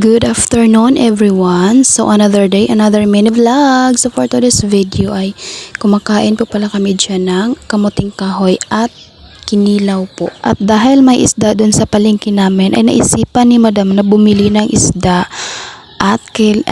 Good afternoon everyone. So another day, another mini vlog. So for today's video ay kumakain po pala kami dyan ng kamuting kahoy at kinilaw po. At dahil may isda dun sa palengke namin ay naisipan ni madam na bumili ng isda at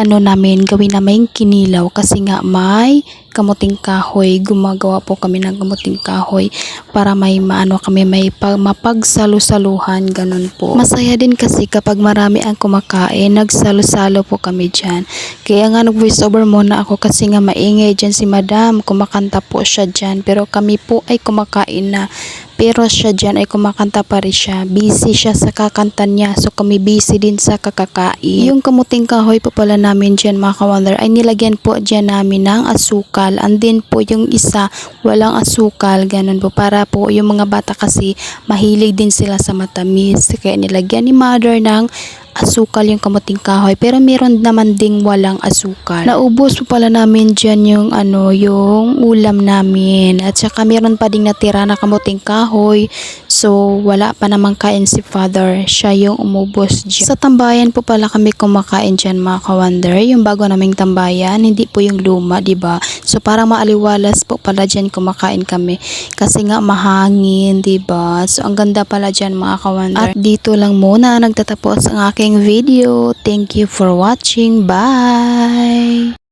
namin gawin namin kinilaw kasi nga may kamuting kahoy. Gumagawa po kami ng kamuting kahoy para may mapagsalu-saluhan, ganun po. Masaya din kasi kapag marami ang kumakain, nagsalo-salo po kami dyan. Kaya nga nag-voice over muna ako kasi nga maingay dyan si madam, kumakanta po siya dyan, pero kami po ay kumakain na. Pero siya dyan ay kumakanta pa rin siya. Busy siya sa kakanta niya. So kami busy din sa kakakain. Yung kamuting kahoy po pala namin dyan mga ka-wonder ay nilagyan po dyan namin ng asukal. And then po yung isa walang asukal. Ganun po. Para po yung mga bata kasi mahilig din sila sa matamis. Kaya nilagyan ni mother ng asukal yung kamuting kahoy, pero meron naman ding walang asukal. Naubos po pala namin dyan yung yung ulam namin, at saka meron pa ding natira na kamuting kahoy, so wala pa namang kain si father, siya yung umubos dyan. Sa tambayan po pala kami kumakain dyan mga ka-wonder, yung bago naming tambayan, hindi po yung luma, diba? So parang maaliwalas po pala dyan kumakain kami kasi nga mahangin, diba? So ang ganda pala dyan mga ka-wonder. At dito lang muna nagtatapos ang aking video. Thank you for watching. Bye!